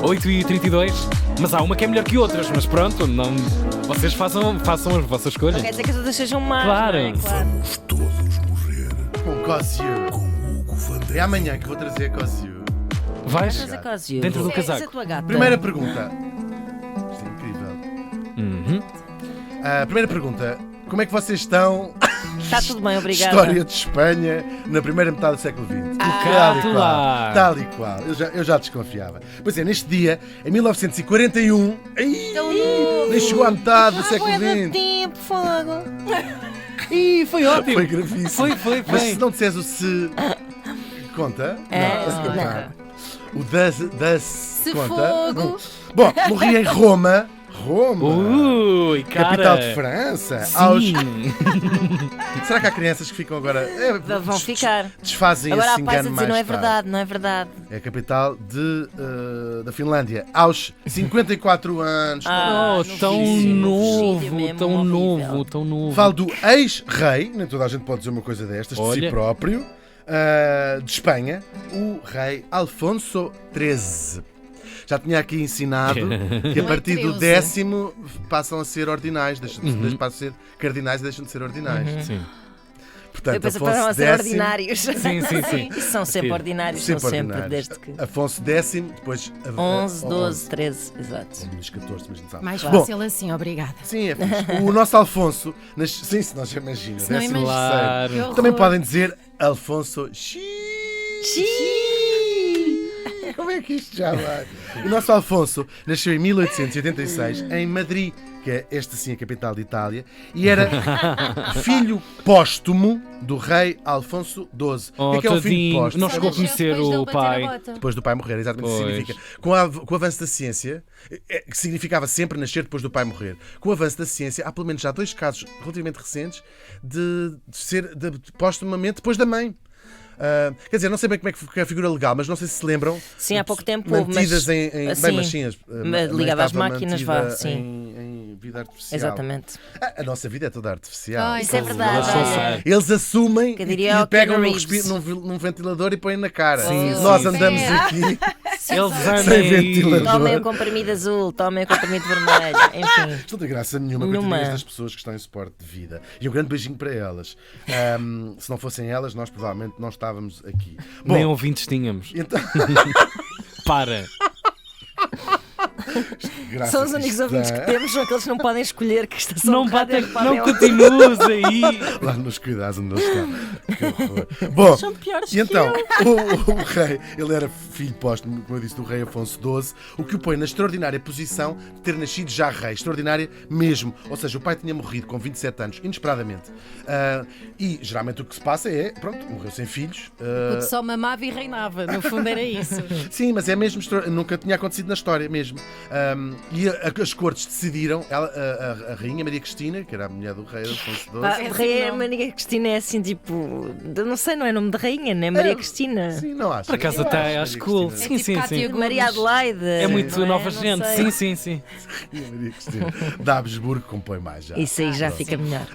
8h32. Mas há uma que é melhor que outras, mas pronto, não... vocês façam a vossa escolha. Não quer dizer que todas sejam más. Claro. Não é? Claro. Vamos todos morrer Com Cosio. com Hugo Van Der. É amanhã que vou trazer Cosio. Vais? Mas a Cosio. Dentro do Isso é casaco. a tua gata. Primeira pergunta. Isto é incrível. Uhum. Primeira pergunta. Como é que vocês estão? Está tudo bem, obrigada. História de Espanha na primeira metade do século XX. Cátula. Tal e qual. Eu já desconfiava. Pois é, neste dia, em 1941, nem chegou à metade do século XX. tempo, fogo. Ih, foi ótimo. Foi gravíssimo. Foi. Mas se não disseres o se... Conta? Não. O se conta? fogo. Bom, morri em Roma. Ui, cara. Capital de França. Sim. Será que há crianças que ficam agora... Vão ficar. Desfazem Agora esse há pais a engano dizer, mais não é tarde. verdade, não é verdade. É a capital da Finlândia. Aos 54 anos. Oh, tão novíssimo, novo, mesmo, tão horrível. novo, tão novo. Falo do ex-rei, nem toda a gente pode dizer uma coisa destas, de si Olha. próprio, de Espanha, o rei Alfonso XIII. Já tinha aqui ensinado que a partir do 10º passam a ser ordinais, passam a ser cardinais e deixam de ser ordinais. Sim. Portanto, Eu pensei para não ser X, ordinários. Sim. E são sempre Sim. ordinários, sempre são sempre, ordinários. desde que... Afonso X, depois 11, 12, 13, exato. 14, mas não sabe. Mais Bom, fácil assim, obrigada. sim, é fixe. O nosso Alfonso, sim, se nós imagina, Se não 13º. imagina. Claro. Que horror. Também podem dizer Alfonso Como é que isto já vai? O nosso Alfonso nasceu em 1886 em Madrid, que é esta sim a capital de Itália, e era filho póstumo do rei Alfonso XII. Oh, o que é o filho tadinho, póstumo? não chegou a conhecer Depois o dele bater a pai. bota. Depois do pai morrer, exatamente isso Pois. significa. Com o avanço da ciência, que significava sempre nascer depois do pai morrer. Com o avanço da ciência, há pelo menos já 2 casos relativamente recentes de ser póstumamente depois da mãe. Quer dizer, não sei bem como é que foi a figura legal, mas não sei se se lembram. Sim, há pouco tempo houve, mantidas mas... em sim, bem, mas sim, ligado às estava máquinas, mantida vá, sim. em vida artificial. Exatamente. A nossa vida é toda artificial. Ai, Isso é verdade. Eles só olha. sabem. Eles assumem Que e diria o pegam Keanu num, Reeves. num ventilador e põem na cara. Sim, Nós sim, andamos sim. aqui. Eles Sem andam aí. ventilador. Tomem o comprimido azul, tomem o comprimido vermelho, enfim. Isto não tem graça nenhuma, Nenhuma. coitadinhas das pessoas que estão em suporte de vida. E um grande beijinho para elas. Se não fossem elas, nós provavelmente não estávamos aqui. Bom, Nem ouvintes tínhamos. então, Para. graça São os que únicos isto ouvintes dá. que temos, são aqueles que não podem escolher que estação Não de rádio é bata, que podem não ouvir. continues aí. Lá nos cuidados onde eles estão. Que horror. Bom, São piores e então, o rei, ele era filho póstumo, como eu disse, do rei Afonso XII, o que o põe na extraordinária posição de ter nascido já rei. Extraordinária mesmo. Ou seja, o pai tinha morrido com 27 anos, inesperadamente. E geralmente o que se passa é, pronto, morreu sem filhos. Porque só mamava e reinava, no fundo era isso. Sim, mas é mesmo, nunca tinha acontecido na história mesmo. E as cortes decidiram, a rainha Maria Cristina, que era a mulher do rei Afonso Pá, XII. Rainha Maria Cristina é assim, tipo, não sei, não é nome de rainha, não é Maria Cristina. Sim, não acho. Por acaso até acho cool. Sim, tipo sim, Cátia sim. Gomes. Maria Adelaide. É muito não nova Não gente. sei. Sim. Maria Cristina. Da Habsburgo compõe mais já. Isso aí já fica melhor.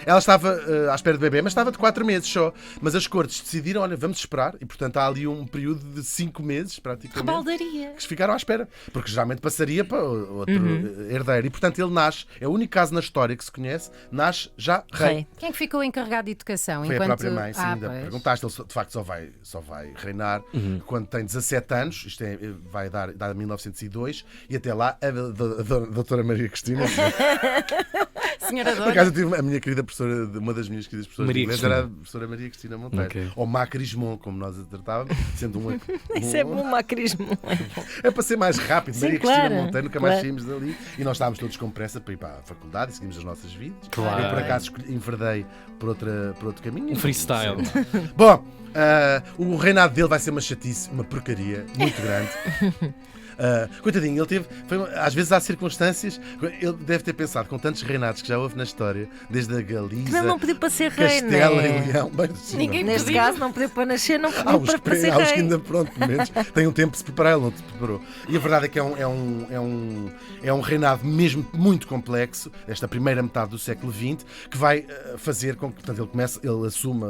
Ela estava à espera de bebê, mas estava de 4 meses só. Mas as cortes decidiram, olha, vamos esperar. E portanto há ali um período de 5 meses, praticamente, Rebaldaria. que ficaram à espera. Porque geralmente passaria para outro herdeiro. E portanto ele nasce, é o único caso na história que se conhece, nasce já rei. Rei. Quem é que ficou encarregado de educação? Foi a própria mãe, sim, ainda pois. perguntaste. Ele de facto só vai reinar quando tem 17 anos, isto vai dar 1902, e até lá a doutora Maria Cristina. Senhora Por Dona. acaso eu tive a minha querida professora, uma das minhas queridas professoras Maria de inglês Cristina. era a professora Maria Cristina Monteiro, Ok. ou Macrismon, como nós a tratávamos, sendo uma. Isso é bom macrismo. É para ser mais rápido. Sim, Maria claro, Cristina Monteiro, nunca mais claro. saímos dali e nós estávamos todos com pressa para ir para a faculdade e seguimos as nossas vidas. Claro. Eu por acaso enverdei por outro caminho. Um freestyle. Sei lá. Bom, o reinado dele vai ser uma chatice, uma porcaria muito grande. Coitadinho, ele teve. Às vezes há circunstâncias. Ele deve ter pensado, com tantos reinados que já houve na história, desde a Galiza, Também não pediu para ser rei, não Castela é? e Leão. Bem, sim, Ninguém Neste pediu. caso, não pediu para nascer, não Há pediu uns, para ser há uns que rei. ainda, pronto, pelo menos, têm um tempo de se preparar, ele não se preparou. E a verdade é que é um reinado mesmo muito complexo, esta primeira metade do século XX, que vai fazer com que, portanto, ele assume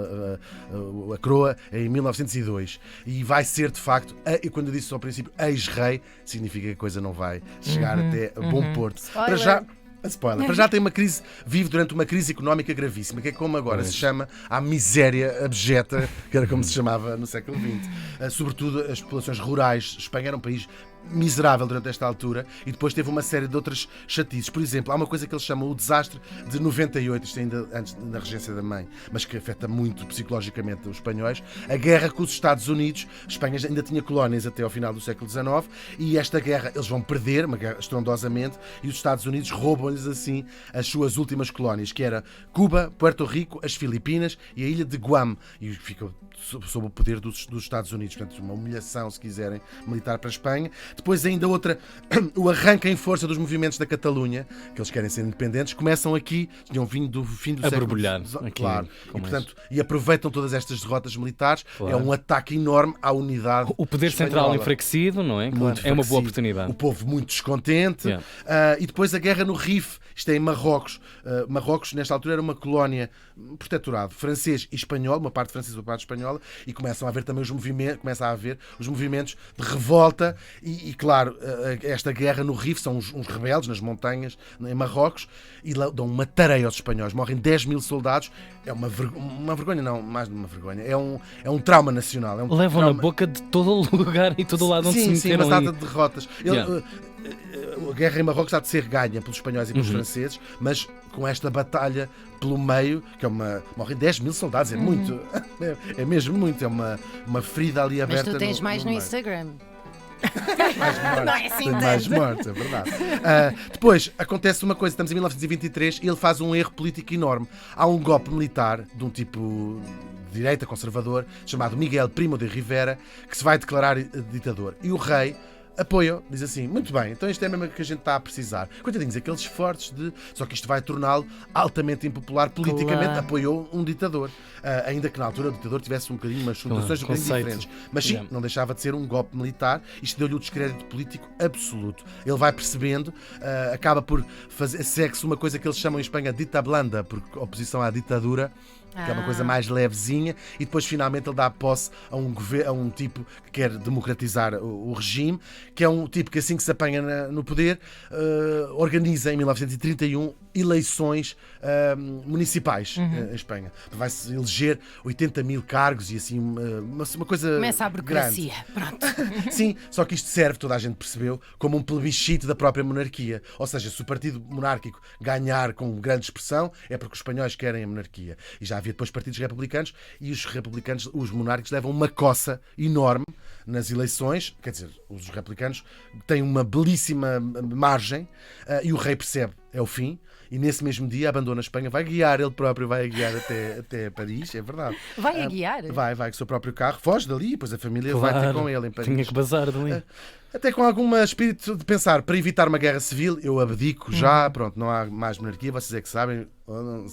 a coroa em 1902 e vai ser, de facto, e quando eu disse ao princípio ex-rei, significa que a coisa não vai chegar até a bom porto. Para já, spoiler. Para já tem uma crise, vive durante uma crise económica gravíssima, que é como agora se chama a miséria abjeta, que era como se chamava no século XX. Sobretudo as populações rurais. Espanha era um país miserável durante esta altura e depois teve uma série de outras chatices. Por exemplo, há uma coisa que eles chamam o desastre de 98, isto ainda antes da regência da mãe, mas que afeta muito psicologicamente os espanhóis, a guerra com os Estados Unidos. A Espanha ainda tinha colónias até ao final do século XIX e esta guerra eles vão perder, uma guerra estrondosamente, e os Estados Unidos roubam-lhes assim as suas últimas colónias, que era Cuba, Puerto Rico, as Filipinas e a ilha de Guam, e ficam sob o poder dos Estados Unidos. Portanto, uma humilhação, se quiserem, militar para a Espanha. Depois ainda outra, o arranque em força dos movimentos da Catalunha, que eles querem ser independentes, começam aqui, tinham vindo do fim do A século borbulhar XIX, aqui, claro, com e, mais. portanto, e aproveitam todas estas derrotas militares. Claro. É um ataque enorme à unidade O poder central espanhola. enfraquecido, não é? Claro, Muito é uma boa enfraquecido. oportunidade. O povo muito descontente. Yeah. E depois a guerra no Rif, isto é em Marrocos. Marrocos, nesta altura, era uma colónia, protetorado francês e espanhol, uma parte francesa e uma parte espanhola, e começam a haver também começa a haver os movimentos de revolta e claro, esta guerra no Rif são uns rebeldes nas montanhas em Marrocos e lá dão uma tareia aos espanhóis. Morrem 10 mil soldados. É uma vergonha, não, mais de uma vergonha. É um trauma nacional. É um Levam na trauma... boca de todo o lugar e todo o lado onde Sim, se sim, meteram mas há ali. de derrotas. Yeah. A guerra em Marrocos há de ser ganha pelos espanhóis e pelos franceses, mas com esta batalha pelo meio, que é morrem 10 mil soldados, é muito, é mesmo muito, é uma ferida ali Mas aberta. tu tens mais no meio. Instagram. Não é assim Tem tanto. mais mortes, é verdade. Depois, acontece uma coisa, estamos em 1923 e ele faz um erro político enorme. Há um golpe militar de um tipo de direita conservador, chamado Miguel Primo de Rivera, que se vai declarar ditador. E o rei apoia, diz assim, muito bem, então isto é mesmo que a gente está a precisar. Coitadinhos, aqueles esforços de... Só que isto vai torná-lo altamente impopular politicamente, Claro. apoiou um ditador. Ainda que na altura o ditador tivesse um bocadinho umas fundações um bocadinho conceito. diferentes. Mas sim, Yeah. não deixava de ser um golpe militar. Isto deu-lhe o descrédito político absoluto. Ele vai percebendo, acaba por fazer, segue-se uma coisa que eles chamam em Espanha dita blanda, por oposição à ditadura, que é uma coisa mais levezinha, e depois finalmente ele dá posse a um tipo que quer democratizar o regime, que é um tipo que assim que se apanha no poder, organiza em 1931 eleições municipais em Espanha. Vai-se eleger 80 mil cargos e assim uma coisa Começa a grande. burocracia. Pronto. Sim, só que isto serve, toda a gente percebeu, como um plebiscito da própria monarquia. Ou seja, se o partido monárquico ganhar com grande expressão, é porque os espanhóis querem a monarquia. E já havia depois partidos republicanos e os republicanos, os monárquicos, levam uma coça enorme nas eleições. Quer dizer, os republicanos têm uma belíssima margem e o rei percebe, é o fim. E nesse mesmo dia abandona a Espanha, vai guiar, ele próprio vai guiar até Paris, é verdade. Vai a guiar? Vai com o seu próprio carro, foge dali, depois a família vai ter Claro, com ele em Paris. tinha que bazar dali. Até com algum espírito de pensar, para evitar uma guerra civil, eu abdico já, pronto, não há mais monarquia, vocês é que sabem,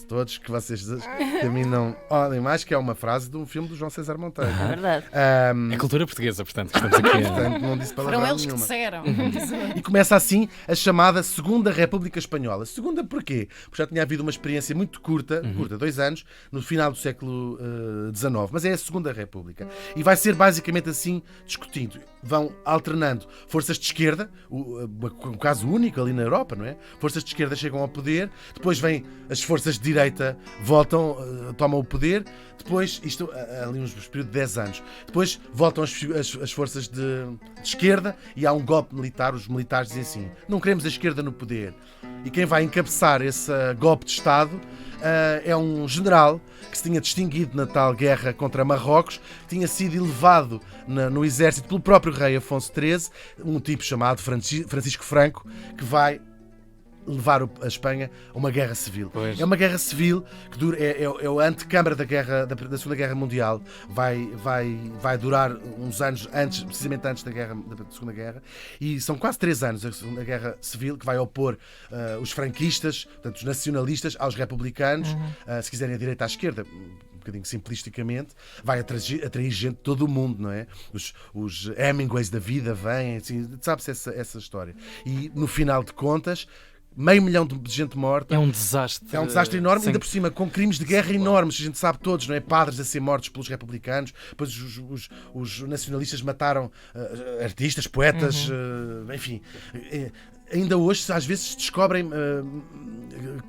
todos, que vocês que a mim não olhem mais, que é uma frase de um filme do João César Monteiro. É verdade. É cultura portuguesa, portanto, que estamos aqui. Portanto, não disse Foram palavra eles que nenhuma. disseram. E começa assim a chamada Segunda República Espanhola. Segunda porquê? Porque já tinha havido uma experiência muito curta, 2 anos, no final do século XIX. Mas é a Segunda República. E vai ser basicamente assim discutido. Vão alternando forças de esquerda, um caso único ali na Europa, não é? Forças de esquerda chegam ao poder, depois vêm as forças de direita, voltam, tomam o poder, depois, isto ali uns período de 10 anos, depois voltam as forças de esquerda e há um golpe militar. Os militares dizem assim, não queremos a esquerda no poder. E quem vai encabeçar esse golpe de Estado é um general que se tinha distinguido na tal guerra contra Marrocos, tinha sido elevado no exército pelo próprio rei Afonso XIII, um tipo chamado Francisco Franco, que vai levar a Espanha a uma guerra civil. Pois. É uma guerra civil que dura, é a antecâmara da Segunda Guerra Mundial. Vai durar uns anos antes, precisamente antes da Segunda Guerra, e são quase 3 anos a Segunda Guerra Civil, que vai opor os franquistas, portanto, os nacionalistas, aos republicanos, se quiserem a direita à esquerda, um bocadinho simplisticamente, vai atrair gente de todo o mundo, não é? Os Hemingways da vida vêm, assim, sabe-se essa história. E no final de contas, 500 mil de gente morta. É um desastre. É um desastre enorme, Sem- ainda por cima, com crimes de guerra enormes. A gente sabe todos, não é? Padres a ser mortos pelos republicanos, depois os nacionalistas mataram artistas, poetas, enfim. Ainda hoje, às vezes, se descobrem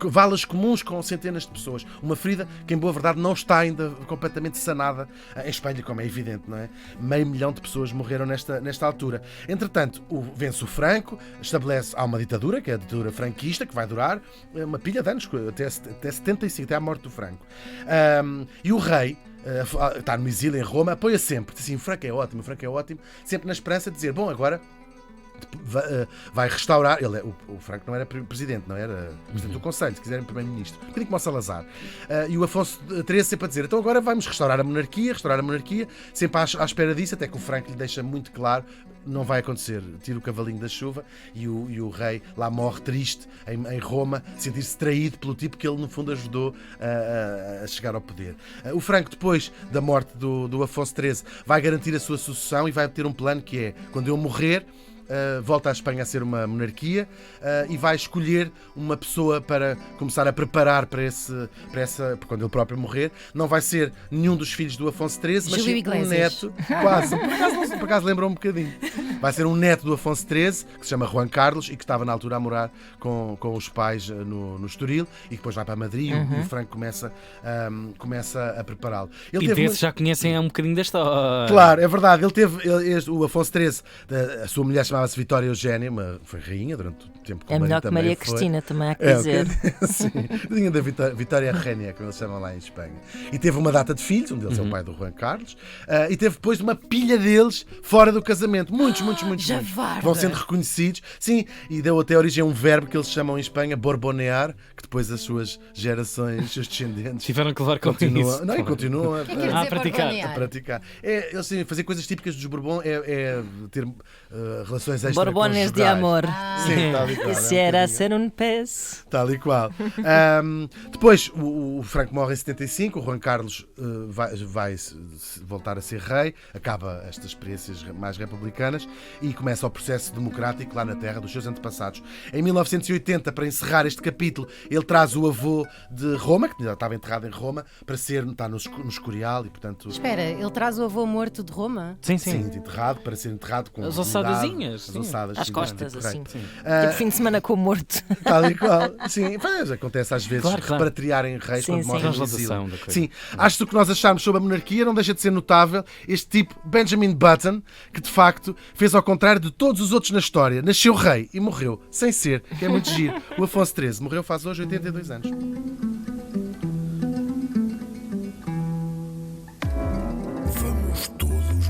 valas comuns com centenas de pessoas. Uma ferida que, em boa verdade, não está ainda completamente sanada em Espanha, como é evidente, não é? 500 mil de pessoas morreram nesta altura. Entretanto, vence o Franco, há uma ditadura, que é a ditadura franquista, que vai durar uma pilha de anos, até 75, até à morte do Franco. E o rei está no exílio em Roma, apoia sempre. Diz assim, o Franco é ótimo, sempre na esperança de dizer, bom, agora vai restaurar. O Franco não era presidente, não era presidente do Conselho, se quiserem, primeiro-ministro, um bocadinho como o Salazar. E o Afonso XIII sempre a dizer, então agora vamos restaurar a monarquia, sempre à espera disso, até que o Franco lhe deixa muito claro, não vai acontecer, tira o cavalinho da chuva e o rei lá morre triste em Roma, sentir-se traído pelo tipo que ele no fundo ajudou a chegar ao poder. O Franco, depois da morte do Afonso XIII, vai garantir a sua sucessão e vai ter um plano que é, quando eu morrer, volta a Espanha a ser uma monarquia e vai escolher uma pessoa para começar a preparar para quando ele próprio morrer. Não vai ser nenhum dos filhos do Afonso XIII, mas Júlio sim um Iglesias. neto, quase, por acaso lembra um bocadinho. Vai ser um neto do Afonso XIII, que se chama Juan Carlos e que estava na altura a morar com os pais no Estoril, e que depois vai para Madrid e o Franco começa a prepará-lo. Ele E teve desses já conhecem um bocadinho da história. Claro, é verdade. O Afonso XIII, a sua mulher chamava-se Vitória Eugénia, foi rainha durante o tempo que É o marido melhor que também Maria foi. Cristina, também há que É, dizer. Sim, vinha da Vitória Rénia, como eles chamam lá em Espanha. E teve uma data de filhos, um deles é o pai do Juan Carlos, e teve depois uma pilha deles fora do casamento. Muitos. Javarda. Vão sendo reconhecidos. Sim, e deu até origem a um verbo que eles chamam em Espanha borbonear, que depois as suas gerações, os seus descendentes, Tiveram que levar com continuam, isso. não, e continuam O que é que quer Ah, dizer praticar. borbonear? a praticar. Eles assim, fazer coisas típicas dos Bourbon é ter relações Borbones de extraconjugais. amor. Sim, tal e qual. Esse é um era a bocadinho. ser um pez. Tal e qual. Depois, o Franco morre em 75, o Juan Carlos vai voltar a ser rei, acaba estas experiências mais republicanas e começa o processo democrático lá na terra dos seus antepassados. Em 1980, para encerrar este capítulo, ele traz o avô de Roma, que já estava enterrado em Roma, para está no Escorial e, portanto... Espera, ele traz o avô morto de Roma? Sim, Sim, sim. enterrado, para ser enterrado com As dignidade, ossadazinhas, as sim. ossadas, Às sim, costas, correto. assim. Ah, Tipo fim de semana com o morto. Tal e qual. Sim, mas acontece às vezes Claro, claro. repatriarem reis Sim, quando sim. morrem no Transladação exílio. da coisa. Sim, acho que o que nós acharmos sobre a monarquia não deixa de ser notável este tipo, Benjamin Button, que de facto fez ao contrário de todos os outros na história. Nasceu rei e morreu sem ser, que é muito giro. O Afonso XIII morreu faz hoje 82 anos.